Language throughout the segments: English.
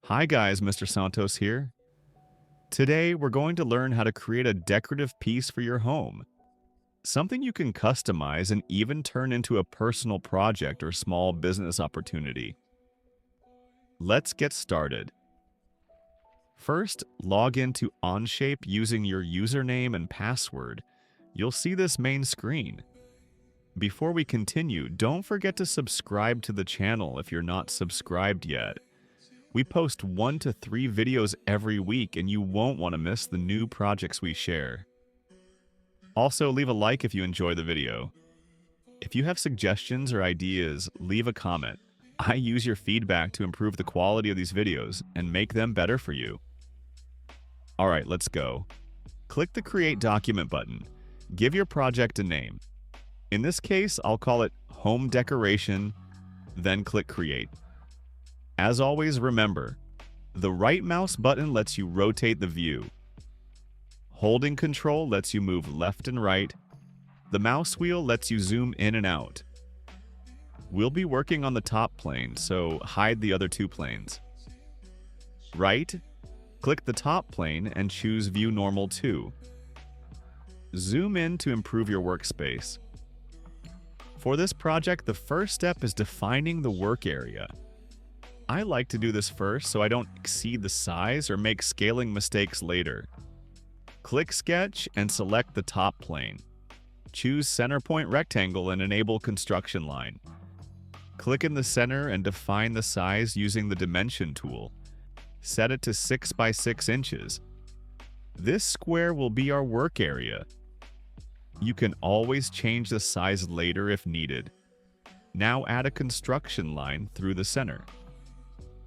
Hi guys, Mr. Santos here. Today we're going to learn how to create a decorative piece for your home. Something you can customize and even turn into a personal project or small business opportunity. Let's get started. First, log into Onshape using your username and password. You'll see this main screen. Before we continue, don't forget to subscribe to the channel if you're not subscribed yet. We post 1 to 3 videos every week and you won't want to miss the new projects we share. Also, leave a like if you enjoy the video. If you have suggestions or ideas, leave a comment. I use your feedback to improve the quality of these videos and make them better for you. Alright, let's go. Click the Create Document button. Give your project a name. In this case, I'll call it Home Decoration, then click Create. As always, remember, the right mouse button lets you rotate the view. Holding Control lets you move left and right. The mouse wheel lets you zoom in and out. We'll be working on the top plane, so hide the other 2 planes. Right, click the top plane and choose View Normal 2. Zoom in to improve your workspace. For this project, the first step is defining the work area. I like to do this first so I don't exceed the size or make scaling mistakes later. Click Sketch and select the top plane. Choose Center Point Rectangle and enable Construction Line. Click in the center and define the size using the Dimension tool. Set it to 6 by 6 inches. This square will be our work area. You can always change the size later if needed. Now add a construction line through the center.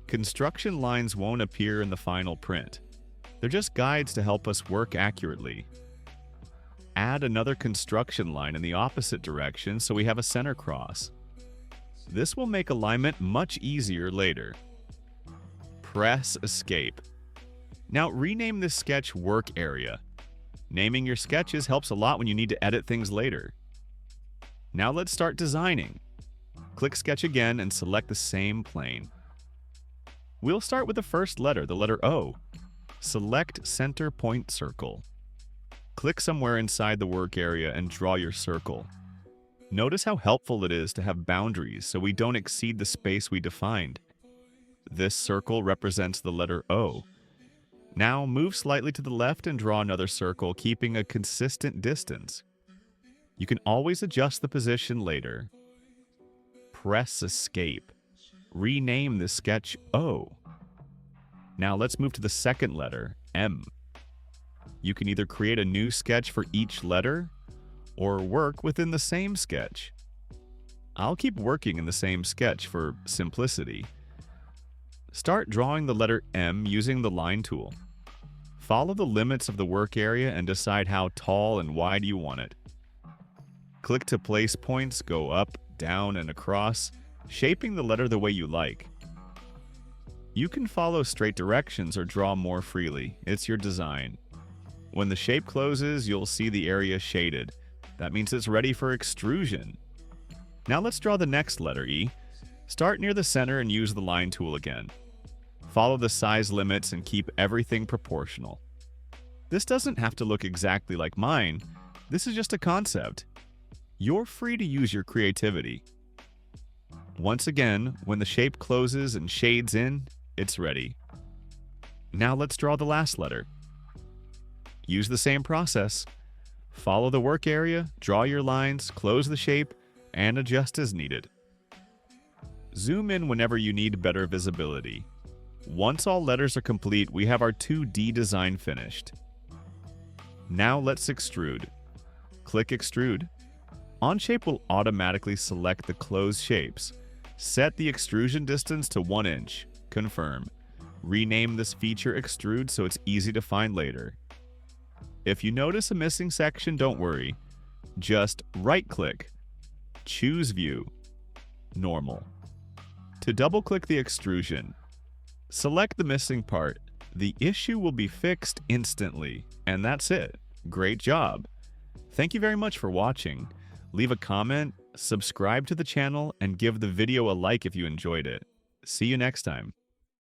Construction lines won't appear in the final print. They're just guides to help us work accurately. Add another construction line in the opposite direction so we have a center cross. This will make alignment much easier later. Press Escape. Now rename this sketch Work Area. Naming your sketches helps a lot when you need to edit things later. Now let's start designing. Click Sketch again and select the same plane. We'll start with the first letter, the letter O. Select Center Point Circle. Click somewhere inside the work area and draw your circle. Notice how helpful it is to have boundaries so we don't exceed the space we defined. This circle represents the letter O. Now move slightly to the left and draw another circle, keeping a consistent distance. You can always adjust the position later. Press Escape. Rename the sketch O. Now let's move to the second letter, M. You can either create a new sketch for each letter or work within the same sketch. I'll keep working in the same sketch for simplicity. Start drawing the letter M using the line tool. Follow the limits of the work area and decide how tall and wide you want it. Click to place points, go up, down, and across, shaping the letter the way you like. You can follow straight directions or draw more freely. It's your design. When the shape closes, you'll see the area shaded. That means it's ready for extrusion. Now let's draw the next letter, E. Start near the center and use the line tool again. Follow the size limits and keep everything proportional. This doesn't have to look exactly like mine. This is just a concept. You're free to use your creativity. Once again, when the shape closes and shades in, it's ready. Now let's draw the last letter. Use the same process. Follow the work area, draw your lines, close the shape, and adjust as needed. Zoom in whenever you need better visibility. Once all letters are complete, we have our 2D design finished. Now let's extrude. Click Extrude. Onshape will automatically select the closed shapes. Set the extrusion distance to 1 inch. Confirm. Rename this feature Extrude so it's easy to find later. If you notice a missing section, don't worry. Just right-click. Choose View. Normal. To double-click the extrusion, select the missing part. The issue will be fixed instantly, and that's it. Great job. Thank you very much for watching. Leave a comment, subscribe to the channel, and give the video a like if you enjoyed it. See you next time.